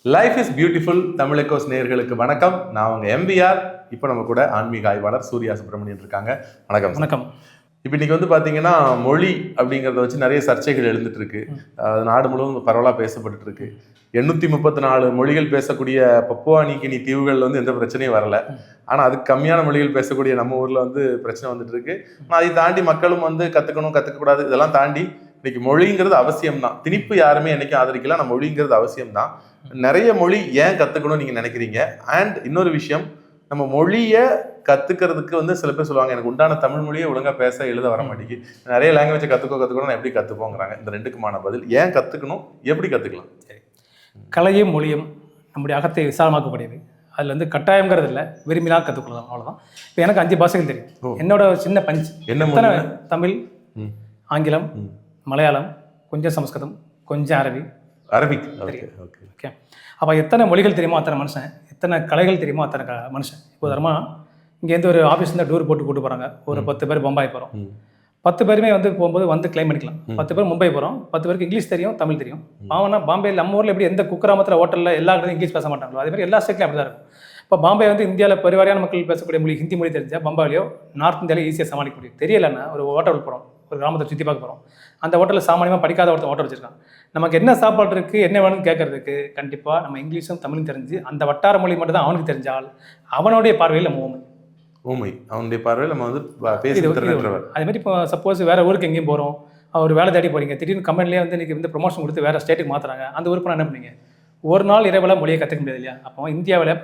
Life is beautiful Tamil Eggoz நேயர்களுக்கு வணக்கம். நான் உங்க எம்பிஆர். இப்போ நம்ம கூட ஆன்மீக ஆய்வாளர் சூர்யா சுப்பிரமணியன் இருக்காங்க. வணக்கம். வணக்கம். இப்போ இன்னைக்கு பார்த்தீங்கன்னா மொழி அப்படிங்கிறத வச்சு நிறைய சர்ச்சைகள் எழுந்துட்டு இருக்கு. நாடு முழுவதும் பரவலாக பேசப்பட்டு இருக்கு. 834 மொழிகள் பேசக்கூடிய பப்புவா நியூகினி தீவுகள் எந்த பிரச்சனையும் வரல. ஆனால் அதுக்கு கம்மியான மொழிகள் பேசக்கூடிய நம்ம ஊரில் பிரச்சனை வந்துட்டு இருக்கு. ஆனால் அதை தாண்டி மக்களும் கற்றுக்கணும் கற்றுக்கக்கூடாது இதெல்லாம் தாண்டி இன்னைக்கு மொழிங்கிறது அவசியம் தான். திணிப்பு யாருமே என்னைக்கும் ஆதரிக்கல. நம்ம மொழிங்கிறது அவசியம் தான். நிறைய மொழி ஏன் கற்றுக்கணும்னு நீங்கள் நினைக்கிறீங்க? அண்ட் இன்னொரு விஷயம், நம்ம மொழியை கற்றுக்கிறதுக்கு சில பேர் சொல்லுவாங்க, எனக்கு உண்டான தமிழ் மொழியை ஒழுங்காக பேச எழுத வர மாட்டேங்குது, நிறைய லாங்குவேஜை கற்றுக்கணும், எப்படி கற்றுப்போங்கிறாங்க. இந்த ரெண்டுக்குமான பதில், ஏன் கற்றுக்கணும், எப்படி கற்றுக்கலாம்? சரி, கலையும் மொழியும் நம்முடைய அகத்தை விசாலமாக்கக்கூடியது. அதில் கட்டாயங்கிறது இல்லை, விரும்பினால் கற்றுக்கொள்ளலாம், அவ்வளோதான். இப்போ எனக்கு 5 பாஷைகள் தெரியும். என்னோட சின்ன பஞ்ச் என்ன, தமிழ், ஆங்கிலம், மலையாளம், கொஞ்சம் சமஸ்கிருதம், கொஞ்சம் அரபிக் தெரியும். ஓகே, அப்போ எத்தனை மொழிகள் தெரியுமோ அத்தனை மனுஷன், எத்தனை கலைகள் தெரியுமோ அத்தனை மனுஷன். இப்போ தரமா இங்கேருந்து ஒரு ஆஃபீஸ்லேருந்து டூர் போட்டு கூட்டு போகிறாங்க. ஒரு 10 பேர் பம்பாய் போகிறோம். 10 பேருமே போகும்போது கிளைம் பண்ணிக்கலாம். 10 பேர் மும்பை போகிறோம். 10 பேருக்கு இங்கிலீஷ் தெரியும், தமிழ் தெரியும். பாவனா பாம்பேயில் நம்ம ஊரில் எப்படி எந்த குக்கிராமத்தில் ஹோட்டலில் எல்லா இடத்துலையும் இங்கிலீஷ் பேச மாட்டாங்களோ அதே மாதிரி எல்லா ஸ்டேட்லையும் அப்படி தான் இருக்கும். இப்போ பாம்பே இந்தியாவில் பெருவாரியான மக்கள் பேசக்கூடிய மொழி ஹிந்தி மொழி தெரிஞ்சால் பம்பாயிலையோ நார்த் இந்தியாவிலே ஈஸியாக சமாளிக்க முடியும். தெரியலைன்னா ஒரு ஹோட்டல் போகிறோம், ஒரு கிராமத்தை சுற்றி பார்க்க போகிறோம். அந்த ஹோட்டலில் சாமானியமாக படிக்காத ஒருத்தர் ஹோட்டல் வச்சிருக்கான். நமக்கு என்ன சாப்பாடு இருக்குது, என்ன வேணும்னு கேட்கறதுக்கு கண்டிப்பாக நம்ம இங்கிலீஷும் தமிழும் தெரிஞ்சு அந்த வட்டார மொழி மட்டும் தான் அவனுக்கு தெரிஞ்சால் அவனுடைய பார்வையில் நம்ம ஊமை, அவனுடைய பார்வையில் நம்ம அதே மாதிரி இப்போ சப்போஸ் வேறு ஊருக்கு எங்கேயும் போகிறோம், ஒரு வேலை தேடி போகிறீங்க, திடீர்னு கம்பெனிலேயே இன்றைக்கி ப்ரொமோஷன் கொடுத்து வேறு ஸ்டேட்டுக்கு மாற்றுறாங்க. அந்த ஊருக்கு என்ன பண்ணீங்க? ஒரு நாள் இரவில் மொழியை கற்றுக்க முடியாது இல்லையா? அப்போ இந்தியாவில்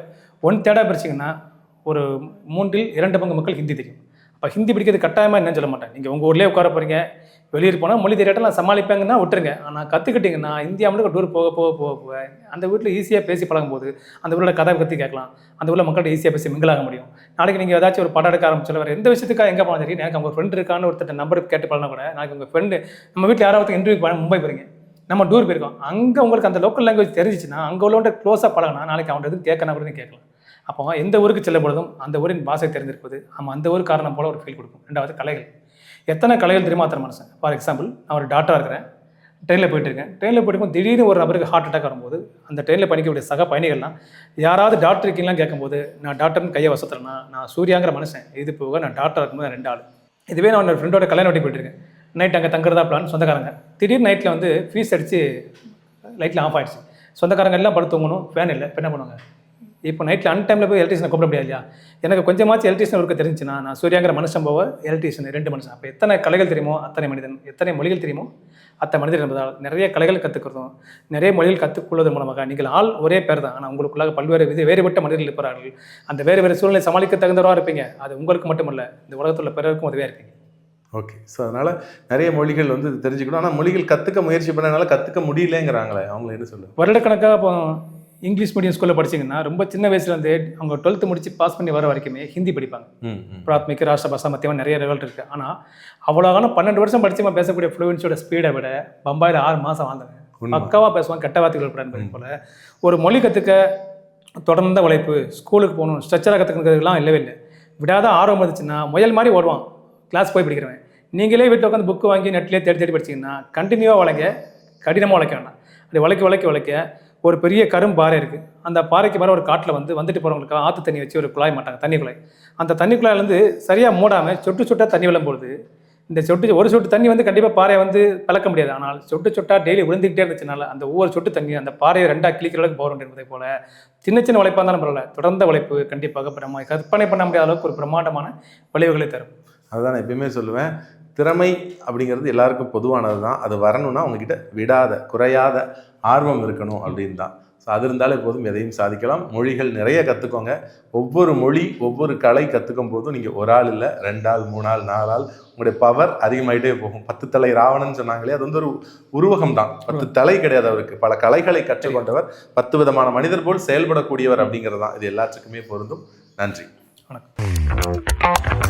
1/3 பிரிச்சிங்கன்னா ஒரு 2/3 மக்கள் ஹிந்தி தெரியும். அப்போ ஹிந்தி பிடிக்கிறது கட்டாயமாக என்னன்னு சொல்ல மாட்டேன். நீங்கள் உங்கள் ஊர்லேயே உட்கார போகிறீங்க, வெளியூர் போனால் மொழி தெரியாட்டம் நான் சமாளிப்பேங்கன்னா விட்டுருங்க. ஆனால் கற்றுக்கிட்டிங்கன்னா இந்தியா மட்டும் டூர் போக அந்த வீட்டில் ஈஸியாக பேசி பழகும் போது அந்த ஊரில் கதை பற்றி கேட்கலாம், அந்த ஊரில் மக்கள்கிட்ட ஈஸியாக பேசி மிங்கிளாக முடியும். நாளைக்கு நீங்கள் ஏதாச்சும் ஒரு படம் எடுக்க ஆரம்பிச்சு வேறு எந்த விஷயத்துக்காக எங்கே போனாலும் சரி, எனக்கு அவங்க ஃப்ரெண்டு இருக்கான்னு ஒருத்தர் நம்பர் கேட்டு பழனா கூட, நாளைக்கு உங்கள் ஃப்ரெண்டு நம்ம வீட்டில் யாராவது இன்டர்வியூ மும்பை போகிறீங்க, நம்ம டூர் போயிருக்கோம், அங்கே உங்களுக்கு அந்த லோக்கல் லாங்குவேஜ் தெரிஞ்சிச்சுன்னா அங்கே உள்ளவங்க க்ளோஸாக பழகினா நாளைக்கு அவன் எதுவும் கேட்கணும் கூட கேட்கலாம். அப்போ எந்த ஊருக்கு செல்லும் பொழுதும் அந்த ஊரின் பாஷை தெரிஞ்சிருப்பது நம்ம அந்த ஊர் காரணம் போல ஒரு ஃபீல் கொடுக்கும். 2வது கலைகள். எத்தனை கலைகள் தெரியுமா அத்தனை மனுஷன். ஃபார் எக்ஸாம்பிள், நான் ஒரு டாக்டராக இருக்கிறேன், ட்ரெயினில் போயிட்டுருக்கேன். ட்ரெயினில் போய்ட்டு திடீர்னு ஒரு நபருக்கு ஹார்ட் அட்டாக் வரும்போது அந்த ட்ரெயினில் படிக்கக்கூடிய சக பயணிகள்லாம் யாராவது டாக்டர் இருக்கீங்களாம் கேட்கும்போது நான் டாக்டர்னு கையை வசத்துறேன்னா நான் சூர்யாங்கிற மனுஷன். இது போக நான் டாக்டர் இருக்கும்போது 2 ஆள். இதுவே நான் ஒரு ஃப்ரெண்டோட கல்யாணம் வெட்டி போயிட்டுருக்கேன். நைட் அங்கே தங்குறதா பிளான். சொந்தக்காரங்க திடீர்னு நைட்டில் ஃபீஸ் அடித்து லைட்டில் ஆஃப் ஆகிடுச்சு. சொந்தக்காரங்க எல்லாம் படுத்து தூங்கணும், ஃபேன் இல்லை. இப்போ என்ன பண்ணுவாங்க? இப்போ நைட்டில் அன்டைமில் போய் எலக்ட்ரிஷனை கூப்பிட முடியாது இல்லையா? எனக்கு கொஞ்சமாச்சும் எலக்ட்ரிஷன் ஒர்க்கு தெரிஞ்சுன்னா நான் சூர்யாங்கிற மனுஷன் போக எலக்ட்ரிஷன் 2 மனுஷன். அப்போ எத்தனை கலைகள் தெரியுமோ அத்தனை மனிதன், எத்தனை மொழிகள் தெரியுமோ அத்தனை மனிதன் என்பதால் நிறைய கலைகள் கற்றுக்கிறதும் நிறைய மொழிகள் கற்றுக்கொள்வதன் மூலமாக நீங்கள் ஆள் ஒரே பேர் தான், ஆனால் உங்களுக்குள்ளாக பல்வேறு வேறுபட்ட மனிதர்கள் இருப்பார்கள். அந்த வேறு சூழ்நிலை சமாளிக்க தகுந்தவராக இருப்பீங்க. அது உங்களுக்கு மட்டுமல்ல, இந்த உலகத்தில் உள்ள பிறருக்கும் உதவியாக இருப்பீங்க. ஓகே, ஸோ அதனால் நிறைய மொழிகள் தெரிஞ்சுக்கணும். ஆனால் மொழிகள் கற்றுக்க முயற்சி பண்ணனால கற்றுக்க முடியலங்கிறாங்களே, அவங்கள என்ன சொல்லுங்கள்? வருடக்கணக்காக இப்போ இங்கிலீஷ் மீடியம் ஸ்கூலில் படிச்சிங்கன்னா ரொம்ப சின்ன வயசுலேருந்து அவங்க 12th முடிச்சு பாஸ் பண்ணி வர வரைக்குமே ஹிந்தி படிப்பாங்க. பிராத்மிக், ராஷ்டிர பாஷா, மத்தியமாக நிறைய லெவல் இருக்குது. ஆனால் அவ்வளோ காலம் 12 வருஷம் படிச்சுமா பேசக்கூடிய ஃப்ளூவன்ஸோட ஸ்பீடை விட பம்பாயில் 6 மாதம் வாழ்ந்தாங்க. பக்காவாக பேசுவாங்க, கெட்ட வார்த்தைகள் என்பது போல். ஒரு மொழி கற்றுக்க தொடர்ந்த உழைப்பு, ஸ்கூலுக்கு போகணும், ஸ்ட்ரக்சராக கற்றுக்கிறதுலாம் இல்லவே இல்லை. விடாத ஆர்வம் இருந்துச்சுன்னா முயல் மாதிரி ஓடுவான் கிளாஸ் போய் படிக்கிறவன். நீங்களே வீட்டில் உட்காந்து புக்கு வாங்கி நெட்லேயே தேடி படிச்சிங்கன்னா கண்டினியூவாக உழைக்க, கடினமாக உழைக்க வேண்டாம். அப்படி உழைக்க ஒரு பெரிய கரும்பாறை இருக்குது. அந்த பாறைக்கு மேலே ஒரு காட்டில் வந்துட்டு போகிறவங்களுக்கு ஆற்று தண்ணி வச்சு ஒரு குழாய் மாட்டாங்க, தண்ணி குழாய். அந்த தண்ணி குழாயிலேருந்து சரியாக மூடாமல் சொட்டாக தண்ணி விழும்போது இந்த ஒரு சொட்டு தண்ணி கண்டிப்பாக பாறையை பழக்க முடியாது. ஆனால் சொட்டாக டெய்லி விழுந்துக்கிட்டே இருந்துச்சுனால அந்த ஒவ்வொரு சொட்டு தண்ணி அந்த பாறையை 2ஆக கிளிக்கிற அளவுக்கு போகிறோம் என்பதை போல் சின்ன உழைப்பாக இருந்தாலும் பரவாயில்ல, தொடர்ந்த உழைப்பு கண்டிப்பாக நம்ம கற்பனை பண்ண முடியாத அளவுக்கு ஒரு பிரம்மாண்டமான விளைவுகளை தரும். அதுதான் நான் எப்பயுமே சொல்லுவேன், திறமை அப்படிங்கிறது எல்லாருக்கும் பொதுவானது தான். அது வரணும்னா உங்ககிட்ட விடாத குறையாத ஆர்வம் இருக்கணும் அப்படின்னு தான். ஸோ அது இருந்தாலே போதும், எதையும் சாதிக்கலாம். மொழிகள் நிறைய கற்றுக்கோங்க. ஒவ்வொரு மொழி ஒவ்வொரு கலை கற்றுக்கும் போதும் நீங்கள் 1 ஆள் இல்லை, 2 ஆள், 3 ஆள், 4 ஆள், உங்களுடைய பவர் அதிகமாகிட்டே போகும். 10 தலை ராவணன் சொன்னாங்களே, அது ஒரு உருவகம் தான். 10 தலை கிடையாது அவருக்கு. பல கலைகளை கற்றுக்கொண்டவர், 10 விதமான மனிதர் போல் செயல்படக்கூடியவர் அப்படிங்கிறது தான். இது எல்லாத்துக்குமே பொருந்தும். நன்றி, வணக்கம்.